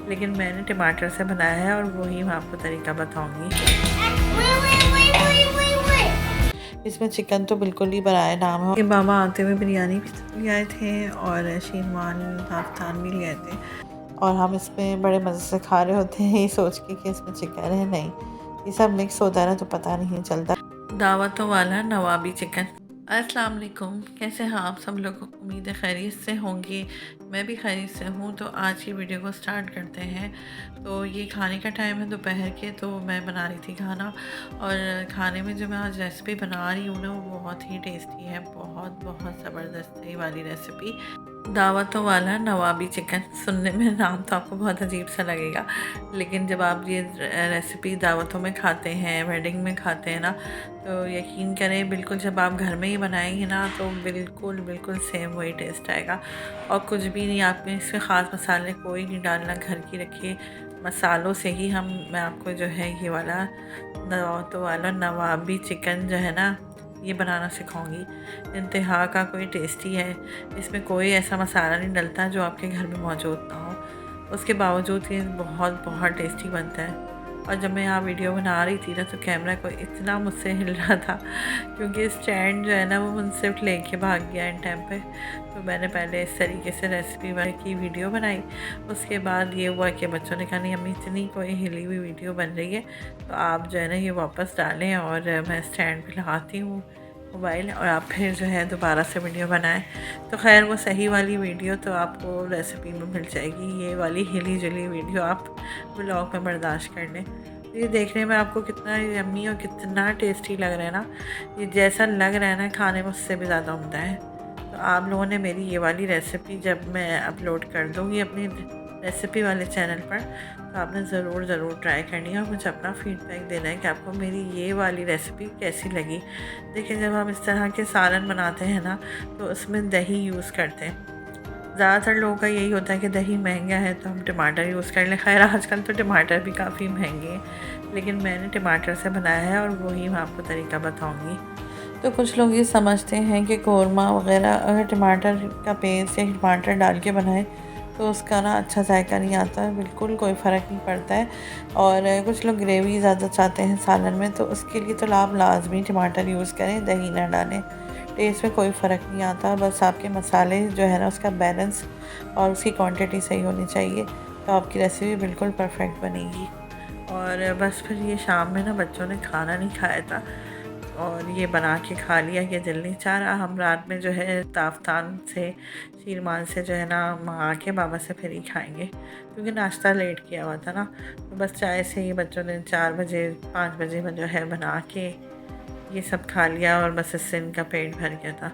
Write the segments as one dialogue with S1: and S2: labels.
S1: लेकिन मैंने टमाटर से बनाया है और वही मैं आपको तरीका बताऊँगी। इसमें चिकन तो बिल्कुल ही बनाया नाम है। ये बाबा आते हुए बिरयानी भी ले आए थे और शीरवान नाफ्तान भी ले आए थे और हम इसमें बड़े मज़े से खा रहे होते हैं ये सोच के कि इसमें चिकन है। नहीं, ये सब मिक्स होता है ना तो पता नहीं चलता। दावतों वाला नवाबी चिकन। अस्सलाम वालेकुम, कैसे हैं आप सब लोग? उम्मीद है खैरियत से होंगे। मैं भी खैरियत से हूँ। तो आज की वीडियो को स्टार्ट करते हैं। तो ये खाने का टाइम है दोपहर के, तो मैं बना रही थी खाना और खाने में जो मैं आज रेसिपी बना रही हूँ ना वो बहुत ही टेस्टी है, बहुत बहुत ज़बरदस्त है ये वाली रेसिपी। दावतों वाला नवाबी चिकन। सुनने में नाम तो आपको बहुत अजीब सा लगेगा, लेकिन जब आप ये रेसिपी दावतों में खाते हैं, वेडिंग में खाते हैं ना, तो यकीन करें बिल्कुल जब आप घर में ही बनाएंगे ना तो बिल्कुल बिल्कुल सेम वही टेस्ट आएगा। और कुछ भी नहीं, आप में इसमें ख़ास मसाले कोई नहीं डालना, घर की रखे मसालों से ही मैं आपको जो है ये वाला दावतों वाला नवाबी चिकन जो है ना ये बनाना सिखाऊंगी। इंतहा का कोई टेस्टी है। इसमें कोई ऐसा मसाला नहीं डलता जो आपके घर में मौजूद ना हो। उसके बावजूद ये बहुत बहुत टेस्टी बनता है। और जब मैं यहाँ वीडियो बना रही थी ना तो कैमरा को इतना मुझसे हिल रहा था क्योंकि स्टैंड जो है ना वो मुझसे लेके भाग गया इन टाइम पे। तो मैंने पहले इस तरीके से रेसिपी की वीडियो बनाई। उसके बाद ये हुआ कि बच्चों ने कहा नहीं अम्मी इतनी कोई हिली हुई वीडियो बन रही है तो आप जो है ना ये वापस डालें और मैं स्टैंड पे लगाती हूँ मोबाइल और आप फिर जो है दोबारा से वीडियो बनाएं। तो खैर वो सही वाली वीडियो तो आपको रेसिपी में मिल जाएगी, ये वाली हिली जुली वीडियो आप ब्लॉग में बर्दाश्त कर लें। ये देखने में आपको कितना यम्मी और कितना टेस्टी लग रहा है ना, ये जैसा लग रहा है ना खाने में उससे भी ज़्यादा उम्दा है। तो आप लोगों ने मेरी ये वाली रेसिपी जब मैं अपलोड कर दूँगी अपनी रेसिपी वाले चैनल पर तो आपने ज़रूर ट्राई करनी है और मुझे अपना फीडबैक देना है कि आपको मेरी ये वाली रेसिपी कैसी लगी। देखिए जब हम इस तरह के सालन बनाते हैं ना तो उसमें दही यूज़ करते हैं। ज़्यादातर लोगों का यही होता है कि दही महंगा है तो हम टमाटर यूज़ कर लें। खैर आजकल तो टमाटर भी काफ़ी महंगे हैं, लेकिन मैंने टमाटर से बनाया है और वही मैं आपको तरीका बताऊँगी। तो कुछ लोग ये समझते हैं कि कौरमा वग़ैरह अगर टमाटर का पेस्ट या टमाटर डाल के बनाए तो उसका ना अच्छा जायका नहीं आता है, बिल्कुल कोई फ़र्क नहीं पड़ता है। और कुछ लोग ग्रेवी ज़्यादा चाहते हैं सालन में तो उसके लिए तो आप लाजमी टमाटर यूज़ करें, दही ना डालें। टेस्ट में कोई फ़र्क नहीं आता, बस आपके मसाले जो है ना उसका बैलेंस और उसकी क्वांटिटी सही होनी चाहिए तो आपकी रेसिपी बिल्कुल परफेक्ट बनेगी। और बस फिर ये शाम में ना बच्चों ने खाना नहीं खाया था और ये बना के खा लिया, ये दिल नहीं चाह रहा। हम रात में जो है ताफ्तान से शीरमान से जो है ना मंगा के बाबा से फिर ही खाएंगे क्योंकि नाश्ता लेट किया हुआ था ना। तो बस चाय से ही बच्चों ने 4 बजे 5 बजे में जो है बना के ये सब खा लिया और बस इससे इनका पेट भर गया था।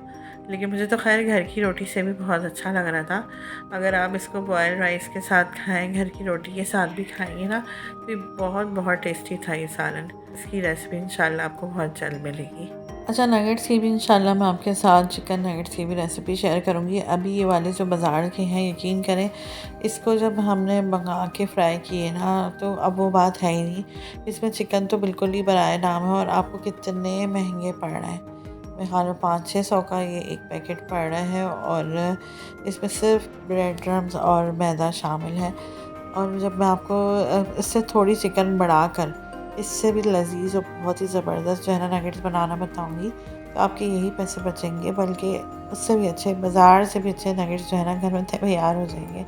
S1: लेकिन मुझे तो खैर घर की रोटी से भी बहुत अच्छा लग रहा था। अगर आप इसको बॉयल राइस के साथ खाएं, घर की रोटी के साथ भी खाएंगे ना तो ये बहुत बहुत टेस्टी था ये सालन। इसकी रेसिपी इंशाल्लाह आपको बहुत जल्द मिलेगी। अच्छा, नगेट्स की भी इंशाल्लाह मैं आपके साथ चिकन नगेट्स की भी रेसिपी शेयर करूंगी। अभी ये वाले जो बाज़ार के हैं यकीन करें इसको जब हमने मंगा के फ्राई किए ना तो अब वो बात है ही नहीं। इसमें चिकन तो बिल्कुल ही बराए नाम है और आपको कितने महंगे पड़ रहे हैं। मेरे ख्याल में 500-600 का ये एक पैकेट पड़ रहा है और इसमें सिर्फ ब्रेड क्रम्स और मैदा शामिल है। और जब मैं आपको इससे थोड़ी चिकन बढ़ाकर इससे भी लजीज और बहुत ही ज़बरदस्त जो है ना नगेट्स बनाना बताऊंगी तो आपके यही पैसे बचेंगे, बल्कि उससे भी अच्छे बाज़ार से भी अच्छे नगेट्स जो है ना घर में तैयार हो जाएंगे।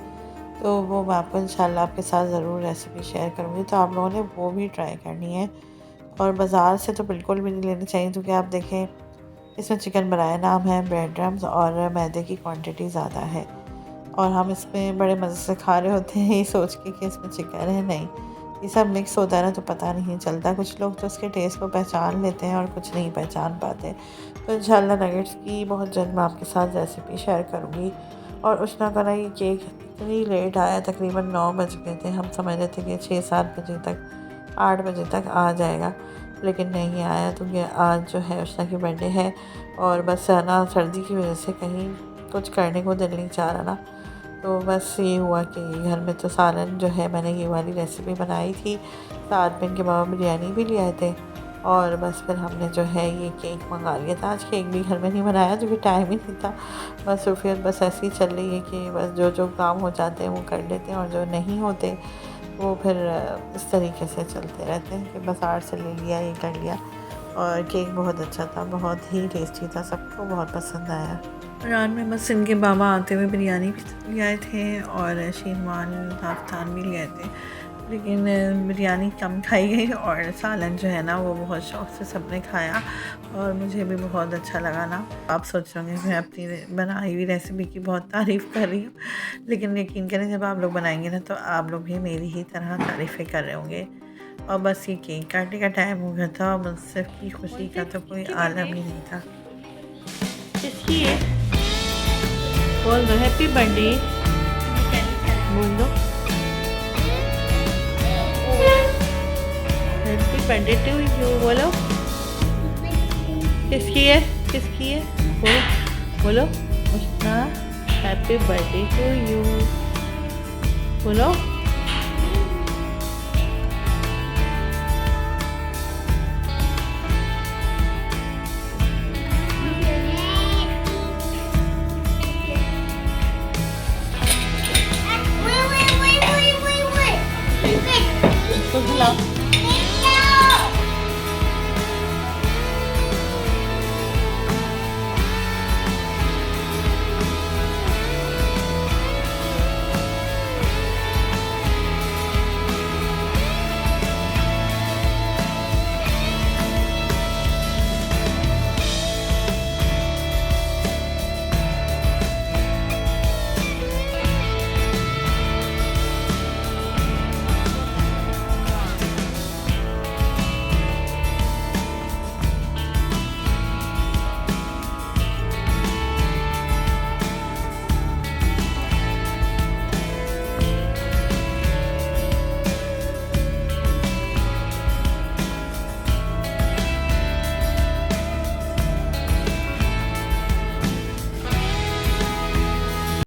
S1: तो वो मैं आपको इंशाल्लाह आपके साथ ज़रूर रेसिपी शेयर करूँगी, तो आप लोगों ने वो भी ट्राई करनी है। और बाज़ार से तो बिल्कुल भी नहीं लेनी चाहिए क्योंकि आप देखें इसमें चिकन बनाया नाम है, ब्रेड क्रम्स और मैदे की क्वांटिटी ज़्यादा है और हम इसमें बड़े मज़े से खा रहे होते हैं ये सोच के कि इसमें चिकन है। नहीं, ये सब मिक्स होता है ना तो पता नहीं चलता। कुछ लोग तो उसके टेस्ट को पहचान लेते हैं और कुछ नहीं पहचान पाते। तो इंशाल्लाह नगेट्स की बहुत जल्द मैं आपके साथ रेसिपी शेयर करूँगी। और उष्णा का ना ये केक इतनी लेट आया, तकरीबन 9 बज गए थे। हम समझ रहे थे कि 6-7 बजे तक 8 बजे तक आ जाएगा, लेकिन नहीं आया। तो ये आज जो है उष्णा की बर्थडे है और बस है ना सर्दी की वजह से कहीं कुछ करने को दिल नहीं चाह रहा ना। तो बस ये हुआ कि घर में तो सालन जो है मैंने ये वाली रेसिपी बनाई थी, साथ में इनके बाबा बिरयानी भी ले आए थे और बस फिर हमने जो है ये केक मंगा लिया था। आज केक भी घर में नहीं बनाया क्योंकि टाइम ही नहीं था। बस सूफियत बस ऐसी चल रही है कि बस जो जो काम हो जाते हैं वो कर लेते हैं और जो नहीं होते वो फिर इस तरीके से चलते रहते हैं कि बस आर्ट से ले लिया, ये कर लिया। और केक बहुत अच्छा था, बहुत ही टेस्टी था, सबको बहुत पसंद आया। रात में बस इनके बाबा आते हुए बिरयानी भी ले आए थे और शीरवान हाफ्तान भी ले आए थे, लेकिन बिरयानी कम खाई गई और सालन जो है ना वो बहुत शौक़ से सबने खाया और मुझे भी बहुत अच्छा लगा ना। आप सोच रहे होंगे मैं अपनी बनाई हुई रेसिपी की बहुत तारीफ़ कर रही हूँ, लेकिन यकीन करें जब आप लोग बनाएंगे ना तो आप लोग भी मेरी ही तरह तारीफ़ें कर रहे होंगे। और बस ये केक काटने का टाइम हो गया था और मुझसे की खुशी का तो कोई आलम ही नहीं था। किसकी है? बोल दो हैप्पी बर्थडे, बोल दो हैप्पी बर्थडे टू यू, बोलो किसकी है, किसकी है, बोलो बोलो मुस्ना हैप्पी बर्थडे टू यू, बोलो।